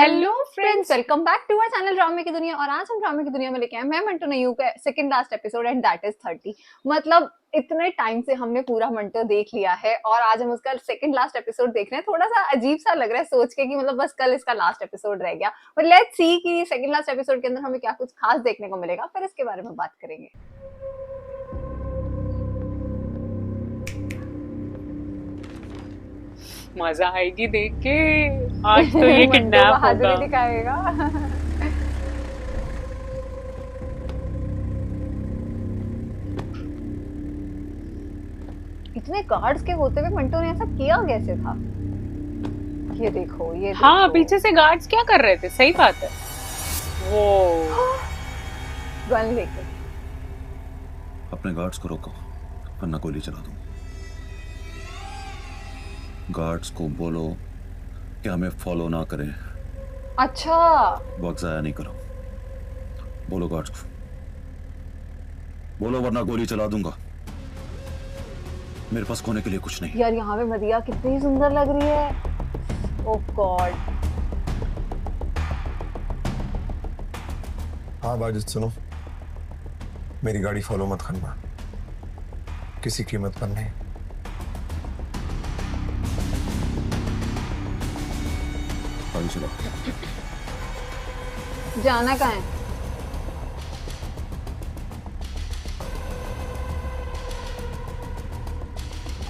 Hello friends, welcome back to our channel ड्रामे की दुनिया। और आज हम ड्रामे की दुनिया में लेके आए मैं मंटो नयू का second last episode and that is 30। मतलब इतने टाइम से हमने पूरा मंटो देख लिया है और आज हम उसका सेकंड लास्ट एपिसोड देख रहे हैं। थोड़ा सा अजीब सा लग रहा है सोच के कि मतलब बस कल इसका लास्ट एपिसोड रह गया। पर लेट्स सी कि सेकंड लास्ट एपिसोड के अंदर हमें क्या कुछ खास देखने को मिलेगा, फिर इसके बारे में बात करेंगे। मजा आएगी देख के। आज तो ये मंटो किडनैप बहादुरी होगा। दिखाएगा। इतने गार्ड्स के होते हुए मंटो ने ऐसा किया कैसे था? ये देखो, ये हाँ, देखो। पीछे से गार्ड्स क्या कर रहे थे? सही बात है। वो गन लेके अपने गार्ड्स को रोको वरना गोली चला दूं। गार्ड्स को बोलो कि हमें फॉलो ना करें। अच्छा, वक्त जाया नहीं करो। बोलो गार्ड्स को, बोलो वरना गोली चला दूंगा। मेरे पास खोने के लिए कुछ नहीं। यार यहाँ पे मदिया कितनी सुंदर लग रही है। ओह गॉड। हाँ बाजिद सुनो, मेरी गाड़ी फॉलो मत करना, किसी कीमत पर नहीं। गाड़ी चलाओ। जाना कहाँ है?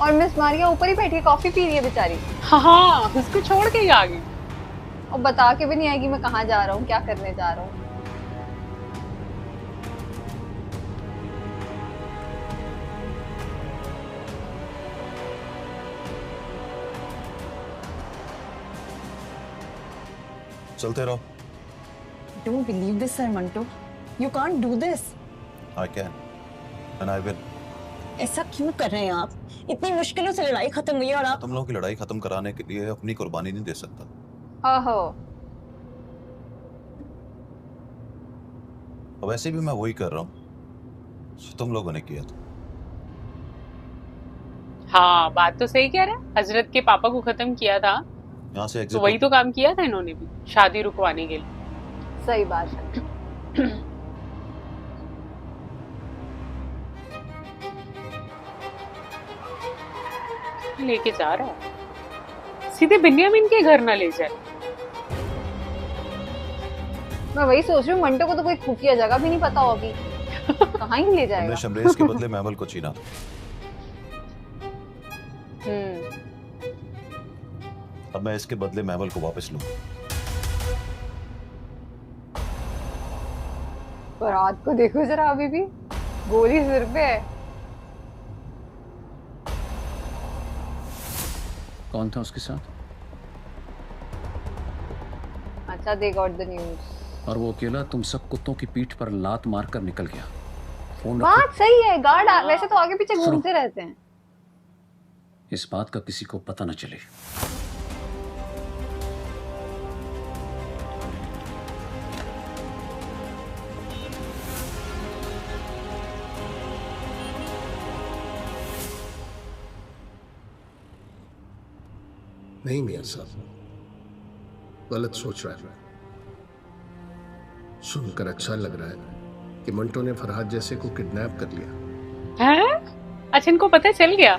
और मिस मारिया ऊपर ही बैठी है, कॉफी पी रही है बेचारी। हाँ, उसको छोड़ के ही आ गई। और बता के भी नहीं आएगी मैं कहाँ जा रहा हूँ, क्या करने जा रहा हूँ। चलते रहो। Don't believe this, Sir Manto. You can't do this. I can and I will. ऐसा क्यों कर रहे हैं आप? इतनी मुश्किलों से लड़ाई खत्म हुई है और आप तुम लोगों की लड़ाई खत्म कराने के लिए अपनी कुर्बानी नहीं दे सकता। आहो। और वैसे भी मैं वही कर रहा हूँ जो तुम लोगों ने किया था। हाँ, बात तो सही कह रहे हैं। हजरत के पापा को खत्म किया था यहाँ से तो एग्जिट वही तो काम किया था इन्होंने भी, शादी रुकवाने के लिए। सही बात है। लेके जा रहा है, सीधे बिन्यामीन के घर ना ले जाए। मैं वही सोच रही हूँ, मंटो को तो कोई खुफिया जगह भी नहीं पता होगी। कहाँ ही ले जाएगा। तुमने शमरेज के बदले महमल को छीना था। अब मैं इसके बदले महमल को वापस लूं। पर रात को देखो जरा, अभी भी गोली सिर पे है। कौन था उसके साथ? अच्छा, दे गॉट द न्यूज़। और वो अकेला तुम सब कुत्तों की पीठ पर लात मारकर निकल गया। फोन रखो। बात सही है, गार्ड वैसे तो आगे पीछे घूमते रहते हैं। इस बात का किसी को पता न चले। नहीं मियां साहब, गलत सोच रहा है। सुनकर अच्छा लग रहा है कि मंटो ने फरहाद जैसे को किडनैप कर लिया। हैं? अच्छा, इनको पता चल गया।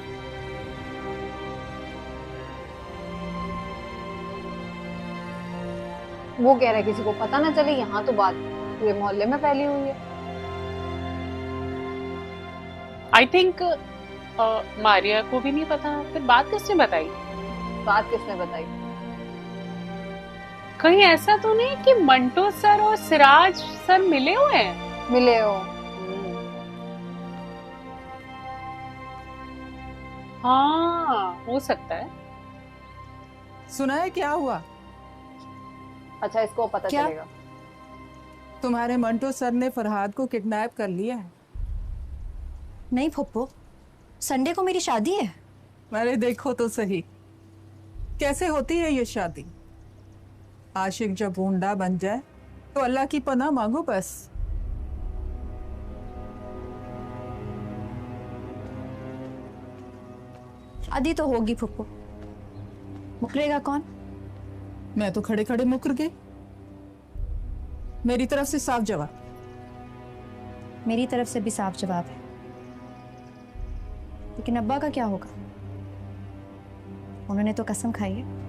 वो कह रहा है किसी को पता ना चले, यहाँ तो बात पूरे मोहल्ले में फैली हुई है। आई थिंक मारिया को भी नहीं पता। फिर बात किसने बताई? बात किसने बताई? कहीं ऐसा तो नहीं कि मंटो सर और सिराज सर मिले हुए हैं? मिले हो। हाँ, हो सकता है। सुना है क्या हुआ? अच्छा, इसको पता क्या? चलेगा। तुम्हारे मंटो सर ने फरहाद को किडनैप कर लिया है। नहीं फुप्पो, संडे को मेरी शादी है। अरे देखो तो सही, कैसे होती है ये शादी। आशिक जब बूंदा बन जाए तो अल्लाह की पनाह मांगो बस। शादी तो होगी फुप्पो, मुकरेगा कौन? मैं तो खड़े खड़े मुकर गई। मेरी तरफ से साफ जवाब। मेरी तरफ से भी साफ जवाब है, लेकिन अब्बा का क्या होगा? उन्होंने तो कसम खाई है।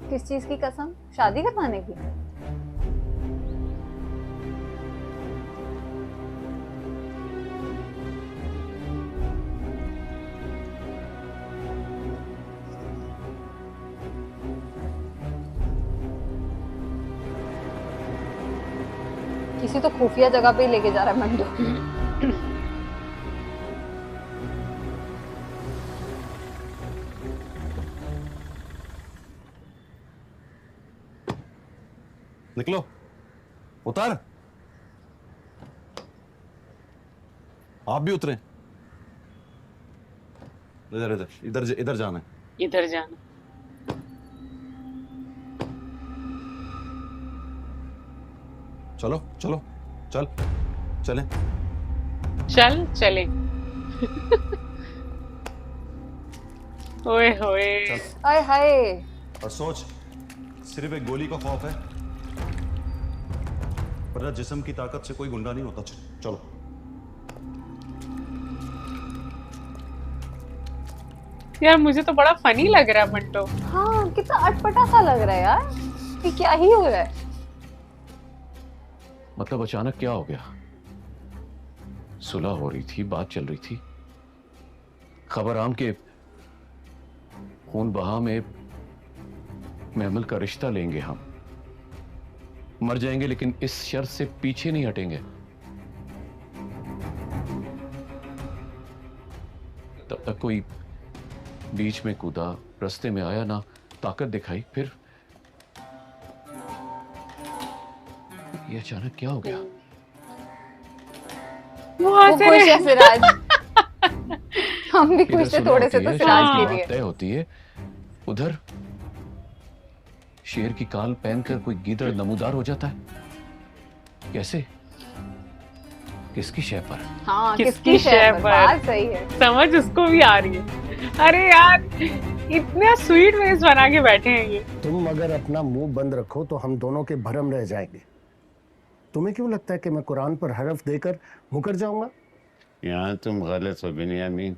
किस चीज की कसम? शादी करवाने की? किसी तो खुफिया जगह पे ही लेके जा रहा है मंडू। निकलो, उतर। आप भी उतरे। इधर इधर इधर इधर जाना है। इधर जाना। चलो चलो चल चले। चल चले। ओए होए। आय हाय। और सोच, सिर्फ एक गोली का खौफ है, वरना जिस्म की ताकत से कोई गुंडा नहीं होता। चलो। यार मुझे तो बड़ा फनी लग रहा है मंटो। हाँ, कितना अटपटा सा लग रहा है यार कि क्या ही हो रहा है। मतलब अचानक क्या हो गया? सुलह हो रही थी, बात चल रही थी, खबर आम के खून बहा में महमल का रिश्ता लेंगे हम, मर जाएंगे लेकिन इस शर्त से पीछे नहीं हटेंगे। तब तक कोई बीच में कूदा, रास्ते में आया, ना ताकत दिखाई, फिर ये अचानक क्या हो गया? वो खुश है सिराज। हम भी खुश थे थोड़े से तो सिराज के लिए। तय होती है, उधर शेर की काल पहनकर कोई गीदड़ नमूदार हो जाता है। कैसे? किसकी शय पर? हाँ, किसकी शय पर? बात सही है। समझ उसको भी आ रही है। अरे यार इतना स्वीट फेस बना के बैठे हैं ये। तुम अगर अपना मुंह बंद रखो तो हम दोनों के भरम रह जाएंगे। तुम्हें क्यों लगता है कि मैं कुरान पर हरफ देकर मुकर जाऊंगा? यहाँ तुम गलत हो बिन्यामीन,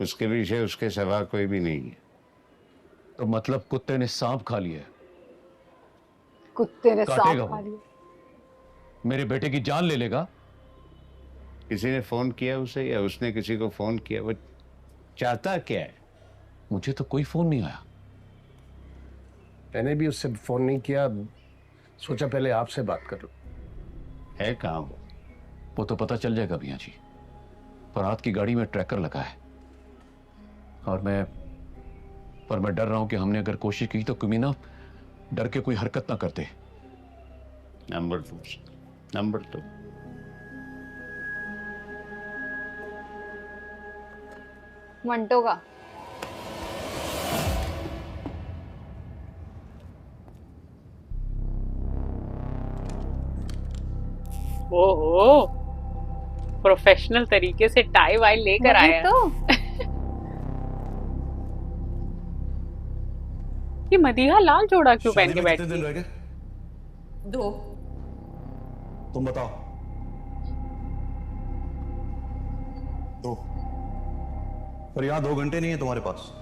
उसके पीछे उसके सिवा कोई भी नहीं है। तो मतलब कुत्ते ने सांप खा लिया? कुत्ते ने काटेगा सांप खा वो। लिया। मेरे बेटे की जान ले लेगा? किसी ने फोन किया उसे या उसने किसी को फोन किया? वो चाहता क्या है? मुझे तो कोई फोन नहीं आया। मैंने भी उससे फोन नहीं किया, सोचा पहले आपसे बात कर लूं। है कहाँ वो तो पता चल जाएगा भैया जी। फरहाद की गाड़ी में ट्रैकर लगा है और मैं डर रहा हूं कि हमने अगर कोशिश की तो कुमीना डर के कोई हरकत ना करते। नंबर 2 मंटो का। ओहो, प्रोफेशनल तरीके से टाई वाई लेकर वही आया। तो। ये मदीहा लाल जोड़ा क्यों पहन के शादी में बैठी कितने दिन है? रह गए? 2। तुम बताओ। 2। पर यहाँ 2 घंटे नहीं है तुम्हारे पास।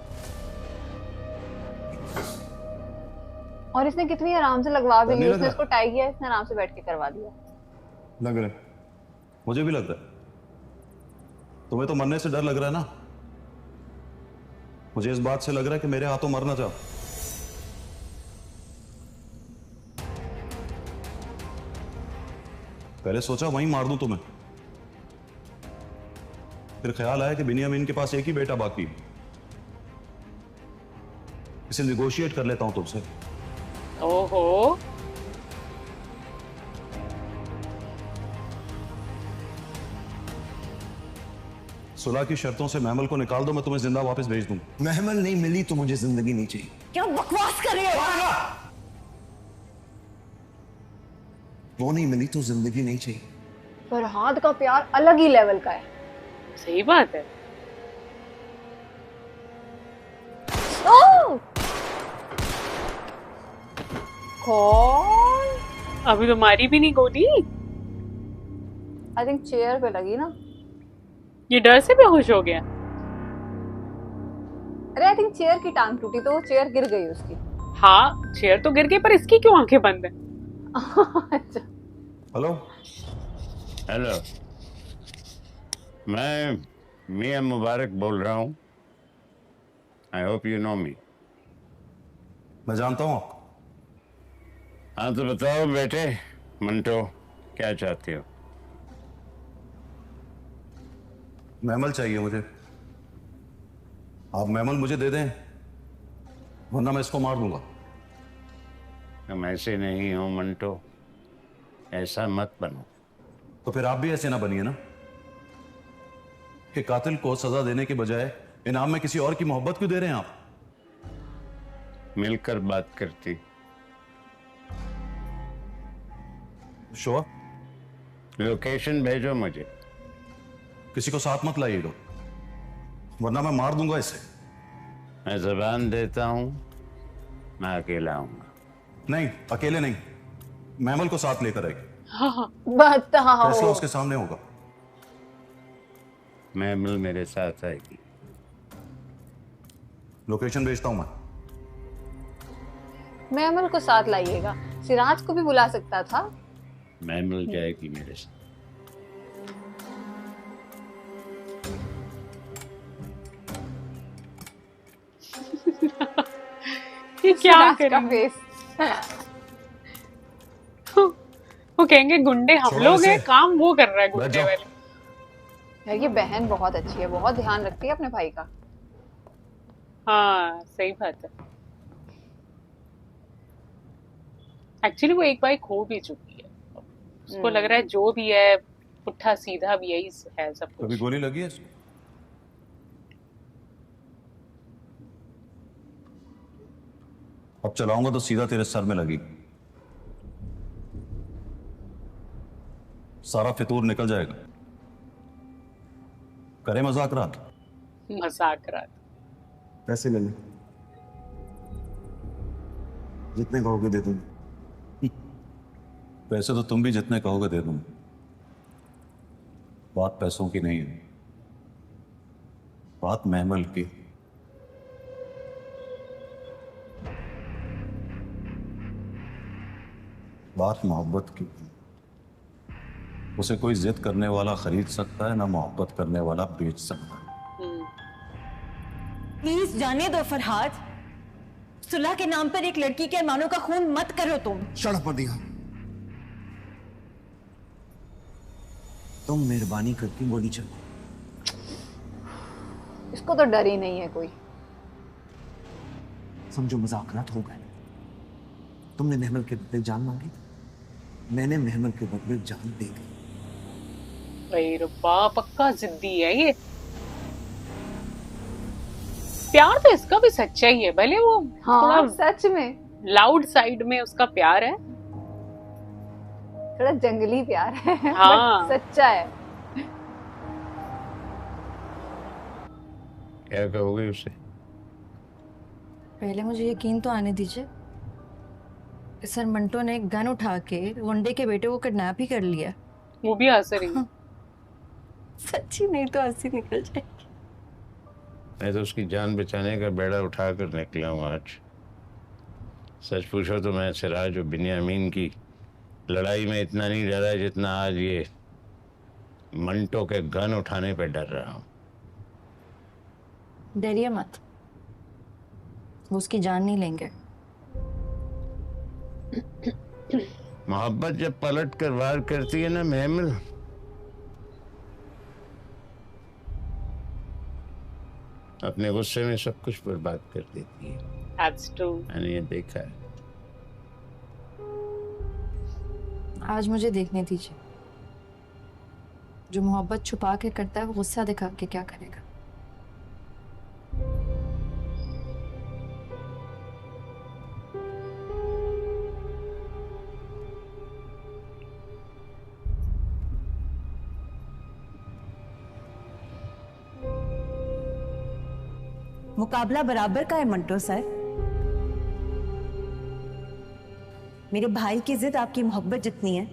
और इसने कितनी आराम से लगवा भी डर ली। नहीं उसने लग उसको टाई किया, इसने आराम से बैठ के करवा दिया। लग रहा है, मुझे भी लग रहा है। तुम्हें तो मरने से डर लग रहा है ना? मुझे इस बात से लग रहा है कि मेरे हाथों मर ना जाओ। पहले सोचा वहीं मार दूं तुम्हें, फिर ख्याल आया कि बिन्यामीन के पास एक ही बेटा बाकी है, इसे निगोशिएट कर लेता हूं तुमसे। ओहो, सुलह की शर्तों से महमल को निकाल दो, मैं तुम्हें जिंदा वापस भेज दूं। महमल नहीं मिली तो मुझे जिंदगी नहीं चाहिए। क्या बकवास कर रहे हो? वो नहीं मिली तो जिंदगी नहीं चाहिए। फरहाद का प्यार अलग ही लेवल का है। सही बात है। ओह! कौन? अभी तो मारी भी नहीं गोली। आई थिंक चेयर पे लगी ना। ये डर से बेहोश हो गया। अरे आई थिंक चेयर की टांग टूटी तो वो चेयर गिर गई उसकी। हाँ चेयर तो गिर गई, पर इसकी क्यों आंखें बंद है? अच्छा। हेलो। हेलो, मैं मियां मुबारक बोल रहा हूँ। आई होप यू नो मी। मैं जानता हूँ आपको। हाँ तो बताओ बेटे मंटो, क्या चाहते हो? महमल चाहिए मुझे। आप महमल मुझे दे दें, वरना मैं इसको मार दूंगा। हम ऐसे नहीं हो मंटो, ऐसा मत बनो। तो फिर आप भी ऐसे ना बनिए ना, कि कातिल को सजा देने के बजाय इनाम में किसी और की मोहब्बत क्यों दे रहे हैं आप? मिलकर बात करती। श्योर? लोकेशन भेजो मुझे। किसी को साथ मत लाइएगा, वरना मैं मार दूंगा इसे। मैं जबान देता हूँ, मैं अकेला आऊंगा। नहीं, अकेले नहीं, महमल को साथ लेकर आएगी। बताओ। फैसला उसके सामने होगा। महमल मेरे साथ आएगी। लोकेशन भेजता हूं मैं। महमल को साथ लाइएगा, सिराज को भी बुला सकता था। महमल जाएगी मेरे साथ। ये क्या सिराज का करेंगे? फेस। वो कहेंगे गुंडे हम छोड़ो लोग हैं, इसे। काम वो कर रहा है बैठ गुंडे जाओ। वाले। यार ये बहन बहुत अच्छी है, बहुत ध्यान रखती है अपने भाई का। हाँ सही बात है। एक्चुअली वो एक बार खो भी चुकी है, उसको लग रहा है जो भी है पुट्ठा सीधा भी यही है सब कभी कुछ। गोली लगी है इसको? अब चलाऊंगा तो सीधा तेरे सर में लगी, सारा फितूर निकल जाएगा। करे मजाक रात। मजाक रहा था। पैसे ले ले, जितने कहोगे दे दूंगा। पैसे तो तुम भी जितने कहोगे दे दूंगा। बात पैसों की नहीं है, बात महमल की। बात मोहब्बत की। उसे कोई जिद करने वाला खरीद सकता है, ना मोहब्बत करने वाला बेच सकता है। प्लीज जाने दो फरहाद। सुलह के नाम पर एक लड़की के अरमानों का खून मत करो तुम। शर्ट पर दिया, तुम मेहरबानी करके गोली चलो। इसको तो डर ही नहीं है कोई। समझो मजाकरात हो गए। तुमने महमल के बदले जान मांगी, मैंने महमल के बदले जान दे दी। भाई रब्बा पक्का जिद्दी है ये। प्यार तो इसका भी सच्चा ही है, भले वो हाँ थोड़ा सच में लाउड साइड में उसका प्यार है। थोड़ा जंगली प्यार है। हाँ। बट सच्चा है। क्या कहोगे उसे? पहले मुझे यकीन तो आने दीजिए। सर मंटो ने गन उठा के वनडे के बेटे को किडनैप ही कर लिया। वो भी हंस रही है। सच्ची नहीं तो हंसी निकल जाएगी। मैं तो उसकी जान बचाने का बेड़ा उठाकर निकला हूँ आज। सच पूछो तो मैं सिराज और बिन्यामीन की लड़ाई में इतना नहीं डरा जितना आज ये मंटो के गन उठाने पे डर रहा हूँ। डरिए मत, वो उसकी जान नहीं लेंगे। मोहब्बत जब पलट कर वार करती है ना महमल, अपने गुस्से में सब कुछ बर्बाद कर देती है। That's true. मैंने ये देखा है। आज मुझे देखने दीजिए, जो मोहब्बत छुपा के करता है वो गुस्सा दिखा के क्या करेगा। मुकाबला बराबर का है मंटो सर। मेरे भाई की जिद आपकी मोहब्बत जितनी है।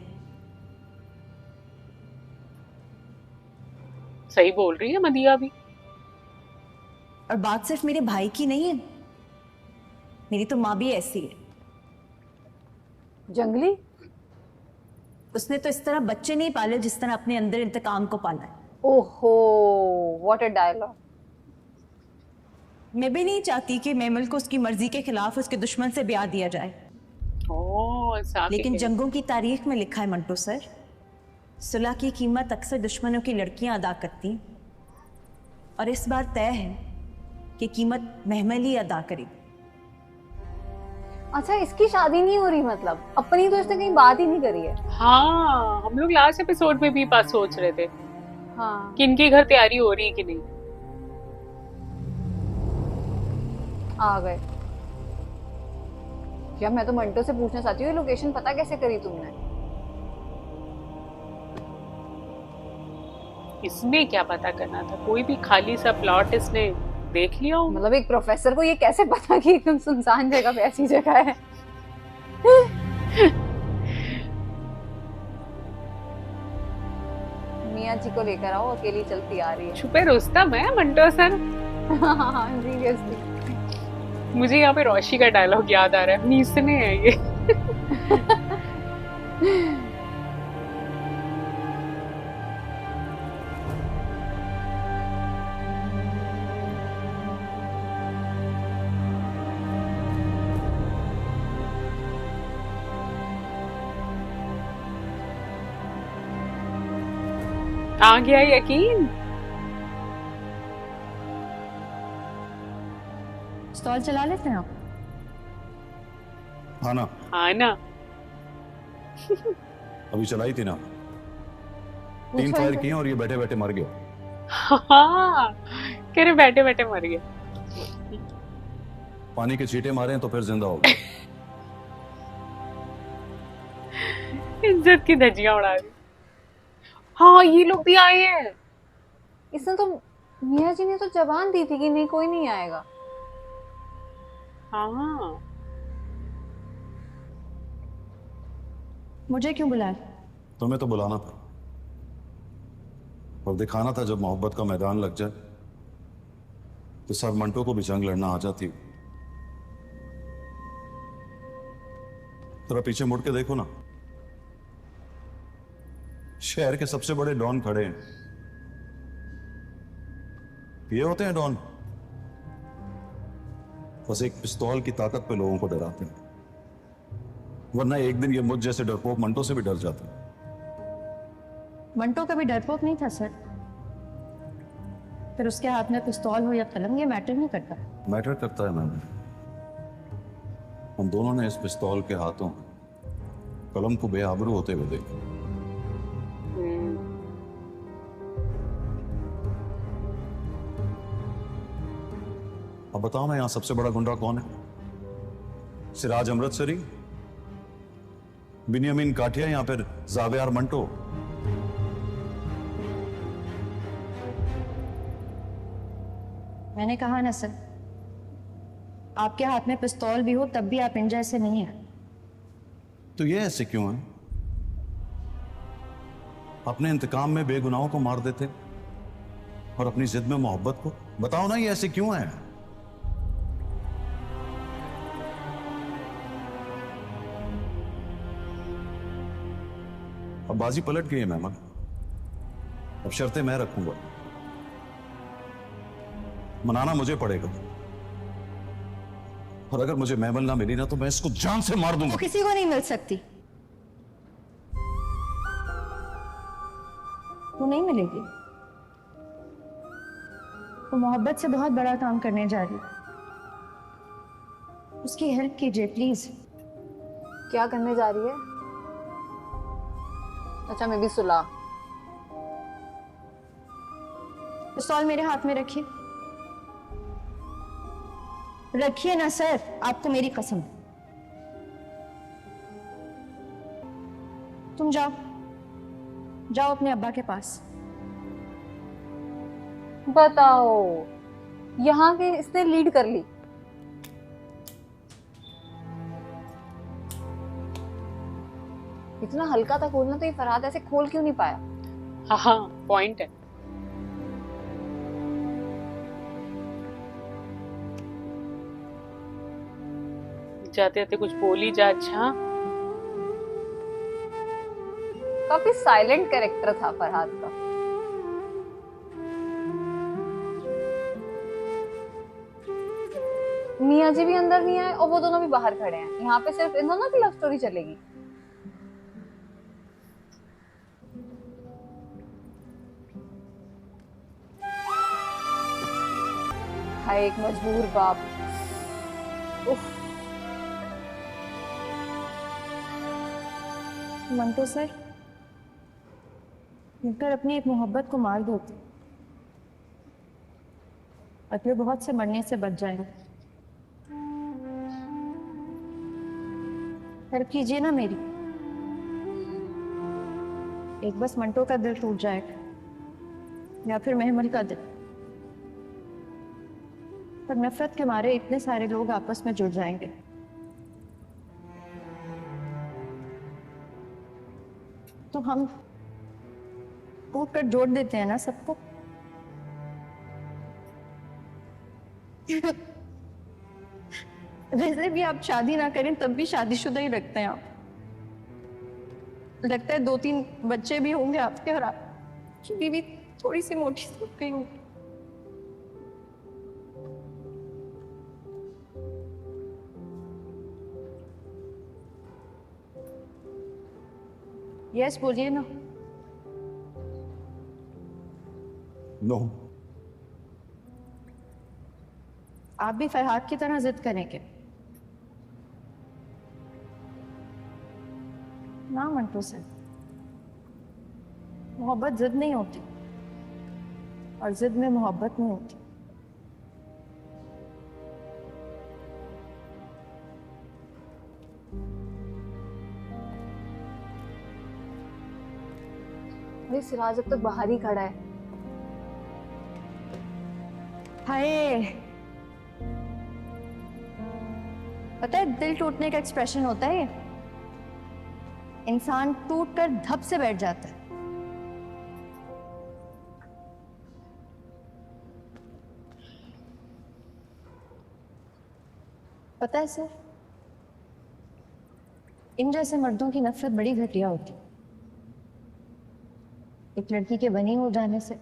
सही बोल रही है मदिया भी। और बात सिर्फ मेरे भाई की नहीं है, मेरी तो माँ भी ऐसी है। जंगली। उसने तो इस तरह बच्चे नहीं पाले जिस तरह अपने अंदर इंतकाम को पाला है। ओहो, व्हाट अ डायलॉग। मैं भी नहीं चाहती कि मैमल को उसकी मर्जी के खिलाफ उसके दुश्मन से ब्याह दिया जाए, लेकिन जंगों की तारीख में लिखा है मंटो सर, सुलह की कीमत अक्सर दुश्मनों की लड़कियां अदा करती हैं, और इस बार तय है कि कीमत महमल ही अदा करेगी। अच्छा, इसकी शादी नहीं हो रही, मतलब अपनी तो इसने कहीं बात ही नहीं करी है। हाँ, हम लोग लास्ट एपिसोड में भी बात सोच रहे थे हाँ, कि इनके घर तैयारी हो रही है कि नहीं। आ गए। यार मैं तो मंटो से पूछना चाहती हूँ, लोकेशन पता कैसे करी तुमने? इसमें क्या पता करना था, कोई भी खाली सा प्लॉट इसने देख लिया हो। मतलब एक प्रोफेसर को ये कैसे पता कि एकदम सुनसान जगह पे ऐसी जगह है? मियाँ जी को लेकर आओ, अकेली चलती आ रही है। छुपे रुस्तम है मंटो सर। सीरियसली। मुझे यहाँ पे रोशी का डायलॉग याद आ रहा है, नीसने है ये। आ गया यकीन। स्टॉल चला लेते हैं आप? हाँ ना, हाँ ना। अभी चलाई थी ना, 3 फायर किए और ये बैठे बैठे मर गया। हाँ, कह रहे बैठे बैठे मर गया। पानी के छींटे मारे तो फिर जिंदा हो गया। इज्जत की धज्जियां उड़ा रही। हाँ, ये लोग भी आए हैं। इसने तो, मियाँ जी ने तो जबान दी थी कि नहीं, कोई नहीं आएगा। हाँ, मुझे क्यों बुलाया? तुम्हें तो बुलाना था और दिखाना था, जब मोहब्बत का मैदान लग जाए तो सब मंटो को भी जंग लड़ना आ जाती। थोड़ा पीछे मुड़ के देखो ना, शहर के सबसे बड़े डॉन खड़े हैं। ये होते हैं डॉन, बस एक पिस्तौल की ताकत पे लोगों को डराते हैं, वरना एक दिन ये मुझ जैसे डरपोक मंटो से भी डर जाते हैं। मंटो कभी डरपोक नहीं था सर, फिर उसके हाथ में पिस्तौल हो या कलम, ये मैटर नहीं करता। मैटर करता है मैम। हम दोनों ने इस पिस्तौल के हाथों कलम को बेआबरू होते हुए देखा। अब बताओ ना, यहां सबसे बड़ा गुंडा कौन है? सिराज अमृतसरी, बिनियामीन काठिया, या फिर जावेयार मंटो? मैंने कहा ना सर, आपके हाथ में पिस्तौल भी हो तब भी आप इन जैसे नहीं हैं। तो ये ऐसे क्यों है? अपने इंतकाम में बेगुनाहों को मार देते और अपनी जिद में मोहब्बत को। बताओ ना, ये ऐसे क्यों है? अब बाजी पलट गई है मेमन, अब शर्तें मैं रखूंगा, मनाना मुझे पड़ेगा, और अगर मुझे मेमन ना मिली ना तो मैं इसको जान से मार दूंगा। वो किसी को नहीं मिल सकती, वो नहीं मिलेगी। वो मोहब्बत से बहुत बड़ा काम करने जा रही है, उसकी हेल्प कीजिए प्लीज। क्या करने जा रही है? अच्छा, मैं भी सुला। पिस्तौल मेरे हाथ में रखिए। रखिए ना सर, आपको मेरी कसम। तुम जाओ, जाओ अपने अब्बा के पास। बताओ, यहाँ के इसने लीड कर ली। इतना हल्का था खोलना, तो ये फरहाद ऐसे खोल क्यों नहीं पाया? हाँ हाँ, पॉइंट है। जाते जाते कुछ बोली जा। अच्छा, काफी साइलेंट कैरेक्टर था फरहाद का। मियाँ जी भी अंदर नहीं आए और वो दोनों भी बाहर खड़े हैं। यहाँ पे सिर्फ इन दोनों की लव स्टोरी चलेगी। हाय एक मजबूर बाप। उफ। मंटो सर, मिलकर अपनी एक मोहब्बत को मार दो और फिर बहुत से मरने से बच जाएंगे। हेल्प कीजिए ना मेरी। एक बस मंटो का दिल टूट जाएगा या फिर महमल का दिल, पर नफरत के मारे इतने सारे लोग आपस में जुड़ जाएंगे। तो हम टूट कर जोड़ देते हैं ना सबको। वैसे भी आप शादी ना करें तब भी शादीशुदा ही रखते हैं आप। लगता है 2-3 बच्चे भी होंगे आपके और आपकी बीवी थोड़ी सी मोटी सी गई होगी। यस बोलिए ना। नो। आप भी फरहाद की तरह जिद करेंगे ना मंटू से? मोहब्बत जिद नहीं होती और जिद में मोहब्बत नहीं होती। अरे सिराज अब तक बाहर ही खड़ा है। हाय, पता है दिल टूटने का एक्सप्रेशन होता है ये। इंसान टूट कर धप से बैठ जाता है। पता है सर, इन जैसे मर्दों की नफरत बड़ी घटिया होती है। एक लड़की के बनी हो जाने से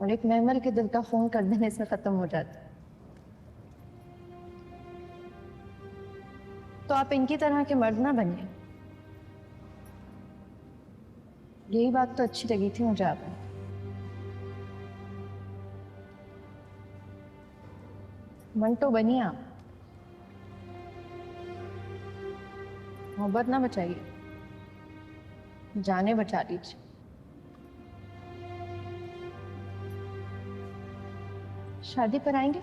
और एक महमल के दिल का खून कर देने से खत्म हो जाता है। तो आप इनकी तरह के मर्द ना बनिए। यही बात तो अच्छी लगी थी मुझे आप में। मंटो बनिए आप। मोहब्बत ना बचाइए, जाने बचा लीजिए। शादी पर आएंगे?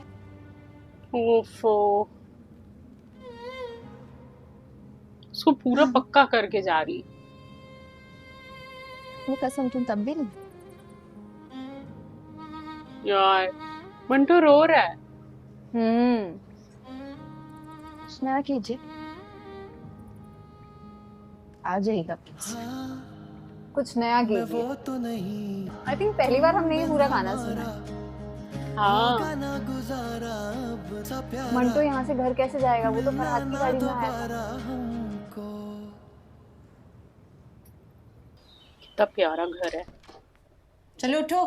ओफो, उसको पूरा पक्का करके जा रही। वो कसम तुम तब भी नहीं? यार मंटू रो रहा है। ना कीजिए, आ जाएगा। कुछ नया कीजिए। आई थिंक पहली बार हमने ये पूरा गाना सुना। हाँ, मंटो यहाँ से घर कैसे जाएगा? वो तो फरहाद की गाड़ी में आया था। कितना प्यारा घर है। चलो उठो,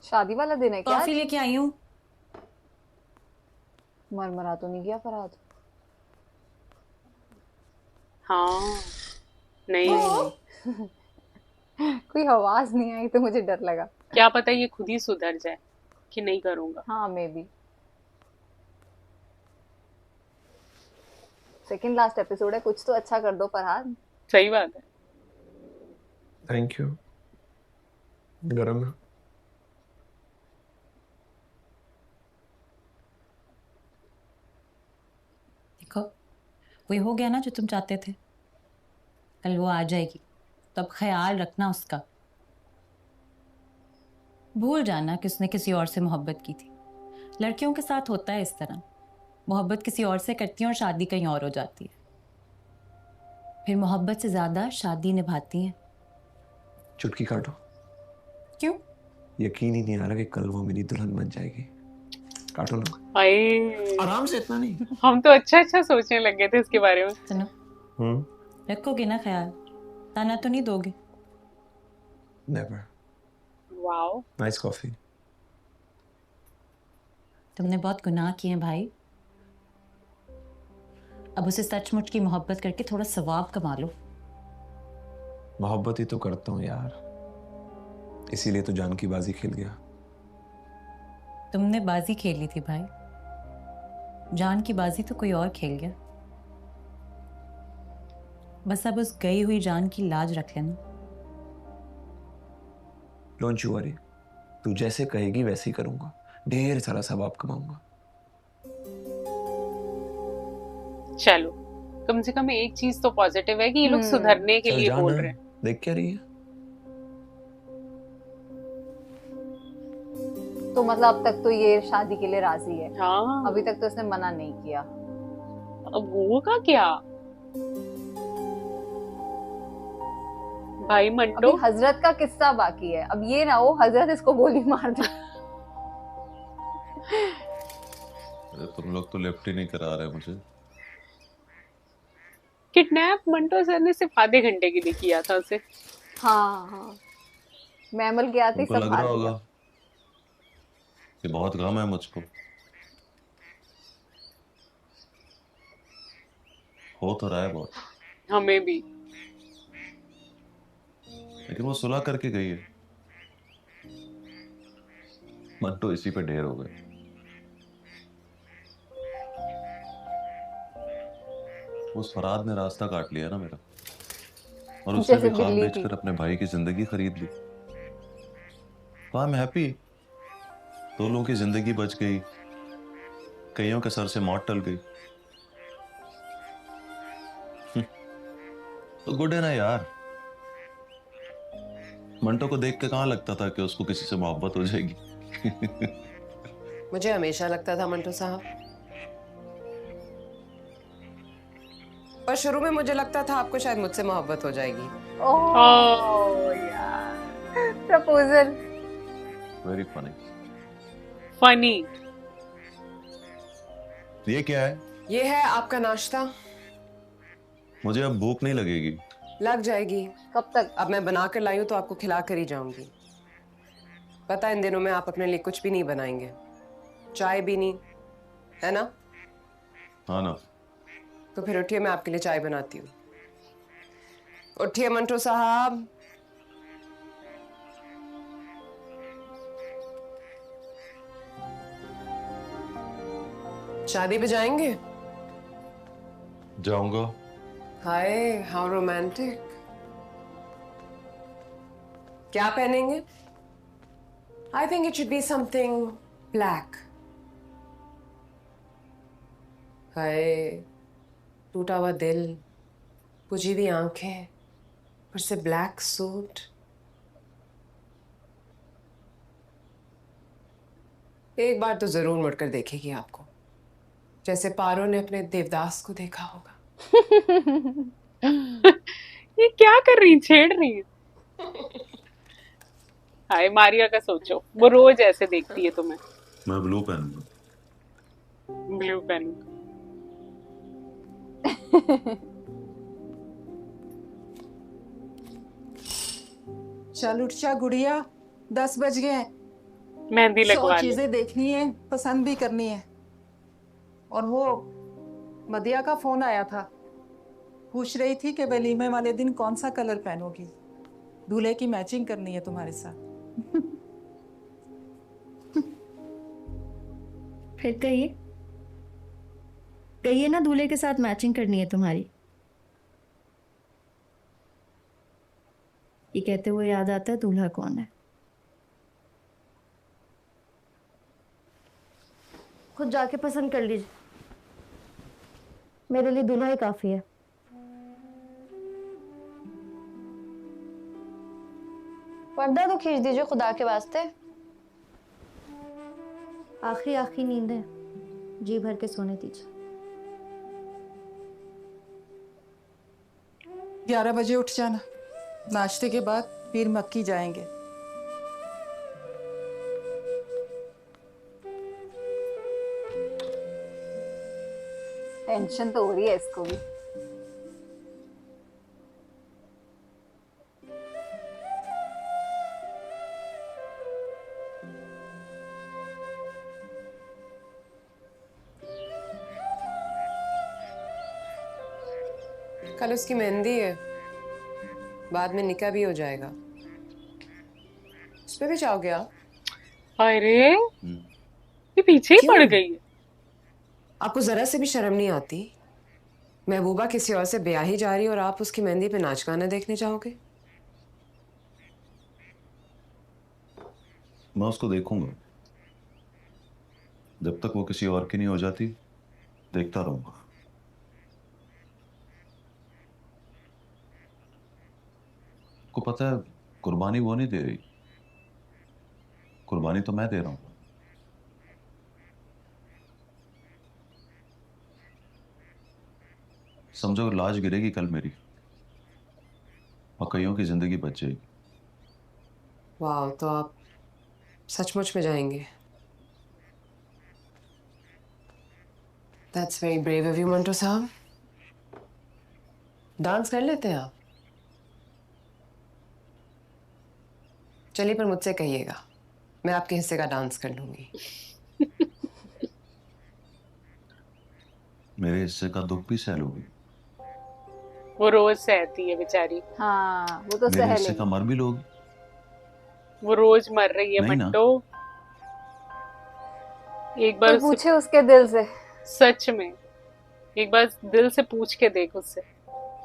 शादी वाला दिन है क्या? कॉफी लेके आई हूँ। मरमरा तो नहीं गया फरहाद? हाँ, नहीं कोई आवाज नहीं आई तो मुझे डर लगा। क्या पता ये खुद ही सुधर जाए कि नहीं करूंगा। हाँ may be. Second last episode है, कुछ तो अच्छा कर दो फरहाद। सही बात है। Thank you. गरम है? देखो, वही हो गया ना जो तुम चाहते थे। कल वो आ जाएगी, तो अब ख्याल रखना उसका। भूल जाना कि उसने किसी और से मोहब्बत की थी। लड़कियों के साथ होता है इस तरह, मोहब्बत किसी और से करती हैं और शादी कहीं और हो जाती है। फिर मोहब्बत से ज्यादा शादी निभाती हैं। चुटकी काटो। क्यों? यकीन ही नहीं आ रहा कि कल वो मेरी दुल्हन बन जाएगी। काटो ना। आए, आराम से, इतना नहीं। हम तो अच्छा अच्छा सोचने लग गए थे इसके बारे में। सुनो, रखोगे ना ख्याल, ताना तो नहीं दोगे? नेवर। Wow, nice coffee. तुमने बहुत गुनाह किए हैं भाई। अब उसे सचमुच की मोहब्बत करके थोड़ा सवाब कमा लो। मोहब्बत ही तो करता हूँ यार, इसीलिए तो जान की बाजी खेल गया। तुमने बाजी खेली थी भाई, जान की बाजी तो कोई और खेल गया। बस अब उस गई हुई जान की लाज रख लेना। डोंट यू वरी, तू जैसे कहेगी वैसे ही करूंगा, ढेर सारा सवाब कमाऊंगा। चलो कम से कम एक चीज तो पॉजिटिव है कि ये लोग सुधरने के चल लिए जा बोल ना, रहे हैं। देख क्या रही है। तो मतलब अब तक तो ये शादी के लिए राजी है। हाँ, अभी तक तो उसने मना नहीं किया। अब होगा क्या भाई मंटो? अभी हजरत का किस्सा बाकी है। अब ये ना हो हजरत इसको गोली मार दे। तुम लोग तो लिफ्ट ही नहीं करा रहे मुझे। किडनैप मंटो सर ने सिर्फ आधे घंटे के लिए किया था उसे। हाँ हाँ, मैमल के आते ही तुमको सब लग मार रहा दिया। होगा कि बहुत गम है मुझको। हो तो रहा है बहुत, हमें भी। लेकिन वो सुलह करके गई है। मन तो इसी पे ढेर हो गए। उस फराद ने रास्ता काट लिया ना मेरा, और उसने जैसे भी ख्वाब बिल्ली बेचकर अपने भाई की जिंदगी खरीद ली। तो आई एम हैप्पी। दो लोगों की जिंदगी बच गई, कईयों के सर से मौत टल गई। तो गुड है ना यार। मंटो को देख के कहाँ लगता था कि उसको किसी से मोहब्बत हो जाएगी। मुझे हमेशा लगता था मंटो साहब, पर शुरू में मुझे लगता था आपको शायद मुझसे मोहब्बत हो जाएगी। ओह यार, प्रपोजल। Very funny. फनी। ये क्या है? ये है आपका नाश्ता। मुझे अब भूख नहीं लगेगी। लग जाएगी। कब तक? अब मैं बना कर लाई हूं तो आपको खिला कर ही जाऊंगी। पता है इन दिनों में आप अपने लिए कुछ भी नहीं बनाएंगे, चाय भी नहीं, है ना? हाँ ना। तो फिर उठिए, मैं आपके लिए चाय बनाती हूँ। उठिए मंटो साहब। शादी पे जाएंगे? जाऊंगा। हाय, हाउ रोमांटिक। क्या पहनेंगे? I think it should be something black. हाय, टूटा हुआ दिल, बुझी हुई आंखें, फिर से ब्लैक सूट। एक बार तो जरूर मुड़कर देखेगी आपको, जैसे पारो ने अपने देवदास को देखा होगा। ये क्या कर रही, छेड़ रही है? हाय, मारिया का सोचो, वो रोज ऐसे देखती है तुम्हें। मैं ब्लू पहनूंगा। Blue pen. चल उठ जा गुड़िया, 10 बज गए हैं। मेहंदी 100 लगवा ले। चीजें देखनी है, पसंद भी करनी है। और वो मदिया का फोन आया था, पूछ रही थी कि वलीमे वाले दिन कौन सा कलर पहनोगी, दूल्हे की मैचिंग करनी है तुम्हारे साथ। फिर कहिए, कहिए ना, दूल्हे के साथ मैचिंग करनी है तुम्हारी। ये कहते हुए याद आता है दूल्हा कौन है। खुद जाके पसंद कर लीजिए, मेरे लिए दूल्हा ही काफी है। पर्दा तो खींच दीजिए खुदा के वास्ते। आखिरी आखिरी नींद है, जी भर के सोने दीजिए। 11 बजे उठ जाना, नाश्ते के बाद फिर मक्की जाएंगे। टेंशन तो हो रही है इसको भी। कल उसकी मेहंदी है, बाद में निकाह भी हो जाएगा। उस पे भी जाओगे आप? अरे ये पीछे ही क्यों? पड़ गई है। आपको जरा से भी शर्म नहीं आती? महबूबा किसी और से ब्याह ही जा रही है और आप उसकी मेहंदी पे नाच गाना देखने जाओगे? मैं उसको देखूंगा, जब तक वो किसी और की नहीं हो जाती देखता रहूंगा। को पता है, कुर्बानी वो नहीं दे रही, कुर्बानी तो मैं दे रहा हूं। समझो लाश गिरेगी कल मेरी और कईयों की जिंदगी बच जाएगी। वाह, तो आप सचमुच में जाएंगे? That's very brave of you, Manto साहब। डांस कर लेते हैं आप? चलिए, पर मुझसे कहिएगा, मैं आपके हिस्से का डांस कर लूंगी। मेरे हिस्से का दुख भी सह लोगी। वो रोज सहती है बेचारी। हाँ वो तो मेरे सह हिस्से लेगी। का मर भी लोगी। वो रोज मर रही है नहीं ना? मंटो। एक बार तो उससे पूछे उसके दिल से। सच में एक बार दिल से पूछ के देख उससे,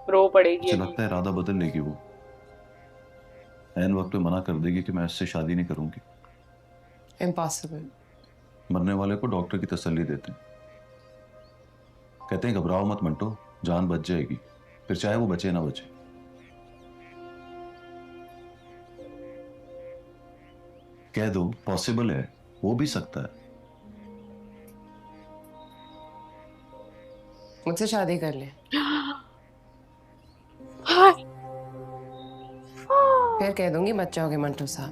रो पड़ेगी मुझे अभी। लगता है इरादा बदल लेगी वो, ऐन वक्त पे मना कर देगी कि मैं इससे शादी नहीं करूंगी। इम्पॉसिबल। मरने वाले को डॉक्टर की तसल्ली देते हैं, कहते हैं घबराओ मत मंटो, जान बच जाएगी, फिर चाहे वो बचे ना बचे। कह दो पॉसिबल है, हो भी सकता है। मुझसे शादी कर ले, फिर कह दूंगी बच जाओगे मंटो साहब,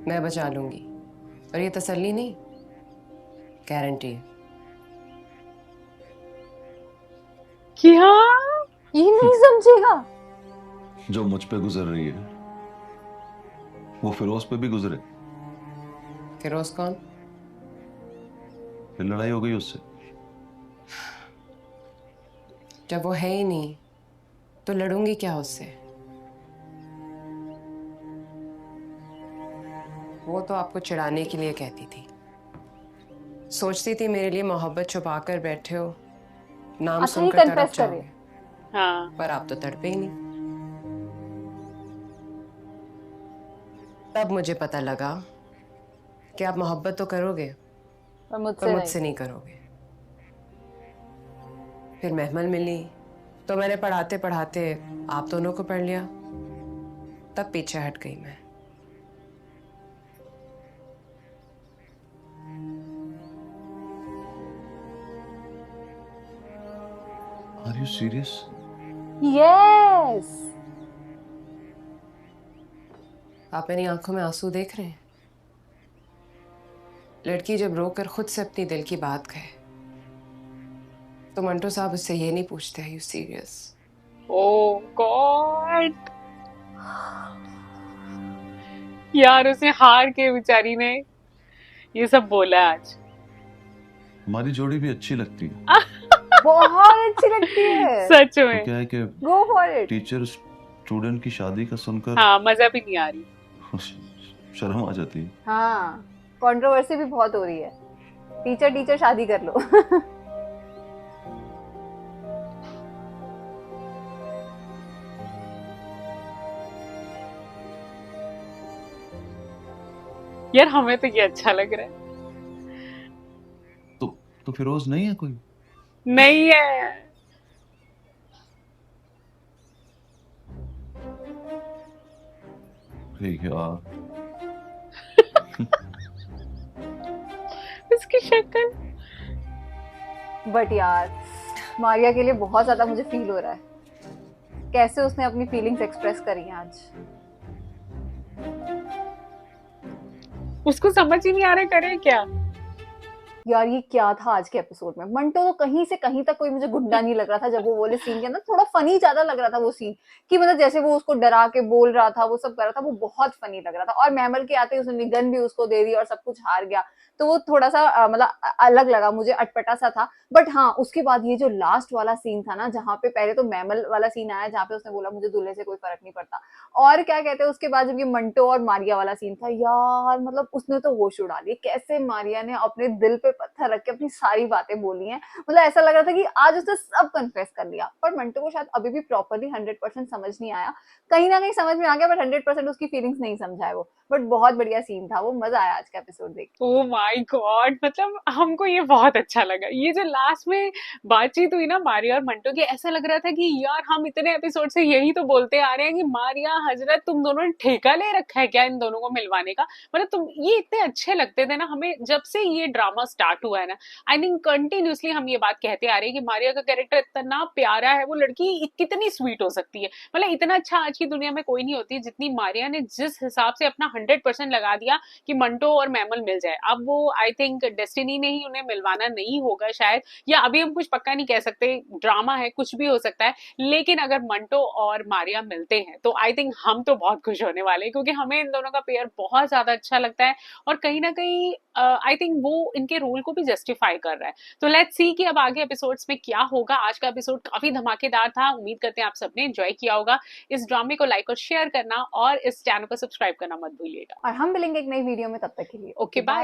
मैं बचा लूंगी। और ये तसल्ली नहीं, गारंटी है। क्या? ये नहीं समझेगा। जो मुझ पे गुजर रही है वो फिरोज पे भी गुजरे। फिरोज कौन? फिर लड़ाई हो गई उससे। जब वो है ही नहीं तो लड़ूंगी क्या उससे? वो तो आपको चिढ़ाने के लिए कहती थी, सोचती थी मेरे लिए मोहब्बत छुपा कर बैठे हो, नाम अच्छा, ये सुनकर तड़प confess करे। जाओगे। हाँ, पर आप तो तड़पे ही नहीं। तब मुझे पता लगा कि आप मोहब्बत तो करोगे पर मुझसे पर मुझसे नहीं करोगे। फिर महमल मिली तो मैंने पढ़ाते पढ़ाते आप दोनों को पढ़ लिया, तब पीछे हट गई मैं। Are you serious? यस। आप मेरी आंखों में आंसू देख रहे हैं? लड़की जब रोकर खुद से अपनी दिल की बात कहे तो मंटो साहब उससे ये नहीं पूछते, यू सीरियस? ओह गॉड यार, उसे हार के बेचारी ने ये सब बोला आज। हमारी जोड़ी भी अच्छी लगती है। बहुत अच्छी लगती है। सच तो में। क्या है कि go for it. Teacher student की शादी का सुनकर हाँ, मजा भी नहीं आ रही। शर्म आ जाती है। हाँ, कंट्रोवर्सी भी बहुत हो रही है। टीचर टीचर शादी कर लो। यार हमें तो ये अच्छा लग रहा है। तो फिरोज नहीं है कोई? नहीं है। अरे यार शक्ल। बट यार मारिया के लिए बहुत ज्यादा मुझे फील हो रहा है, कैसे उसने अपनी फीलिंग्स एक्सप्रेस करी हैं आज। उसको समझ ही नहीं आ रहा करे क्या। यार ये क्या था आज के एपिसोड में। मंटो तो कहीं से कहीं तक कोई मुझे गुंडा नहीं लग रहा था जब वो बोले सीन के अंदर, थोड़ा फनी ज्यादा लग रहा था वो सीन, कि मतलब जैसे वो उसको डरा के बोल रहा था, वो सब कर रहा था, वो बहुत फनी लग रहा था। और मैमल के आते ही उसने गन भी उसको दे दी और सब कुछ हार गया, तो वो थोड़ा सा मतलब अलग लगा मुझे, अटपटा सा था। बट हाँ, उसके बाद ये जो लास्ट वाला सीन था ना, जहाँ पे पहले तो मैमल वाला सीन आया जहाँ पे उसने बोला मुझे दूल्हे से कोई फर्क नहीं पड़ता, और क्या कहते हैं उसके बाद जब ये मंटो और मारिया वाला सीन था, यार मतलब उसने तो होश उड़ा लिए। कैसे मारिया ने अपने दिल पे पत्थर रख के अपनी सारी बातें बोली हैं, मतलब ऐसा लग रहा था कि आज उसने सब कन्फेस कर लिया। पर मंटो को शायद अभी भी प्रॉपरली 100% समझ नहीं आया, कहीं ना कहीं समझ में आ गया बट 100% उसकी फीलिंग्स नहीं समझाए वो। बट बहुत बढ़िया सीन था वो, मजा आया आज का एपिसोड देख के। ओह माय गॉड, मतलब हमको ये बहुत अच्छा लगा। ये जो लास्ट में बातचीत हुई ना मारिया और मंटो की, ऐसा लग रहा था कि यार हम इतने एपिसोड से यही तो बोलते आ रहे हैं कि मारिया हजरत तुम दोनों ने ठेका ले रखा है क्या इन दोनों को मिलवाने का। मतलब तुम ये इतने अच्छे लगते थे ना हमें जब से ये ड्रामा स्टार्ट हुआ है ना। आई थिंक कंटिन्यूसली हम ये बात कहते आ रहे हैं कि मारिया का कैरेक्टर इतना प्यारा है, वो लड़की कितनी स्वीट हो सकती है। मतलब इतना अच्छा आज की दुनिया में कोई नहीं होती जितनी मारिया ने जिस हिसाब से अपना 100% लगा दिया कि मंटो और मैमल मिल जाए। अब वो आई थिंक डेस्टिनी ने ही उन्हें मिलवाना नहीं होगा शायद, या अभी हम कुछ पक्का नहीं कह सकते, ड्रामा है कुछ भी हो सकता है। लेकिन अगर मंटो और मारिया मिलते हैं तो आई थिंक हम तो बहुत खुश होने वाले हैं, क्योंकि हमें इन दोनों का पेयर बहुत ज्यादा अच्छा लगता है और कहीं ना कहीं आई थिंक वो इनके रोल को भी जस्टिफाई कर रहा है। तो लेट्स सी कि अब आगे एपिसोड्स में क्या होगा। आज का एपिसोड काफी धमाकेदार था, उम्मीद करते हैं आप सबने एंजॉय किया होगा। इस ड्रामे को लाइक और शेयर करना और इस चैनल को सब्सक्राइब करना मत भूलिएगा। और हम मिलेंगे एक नई वीडियो में, तब तक के लिए ओके बाय।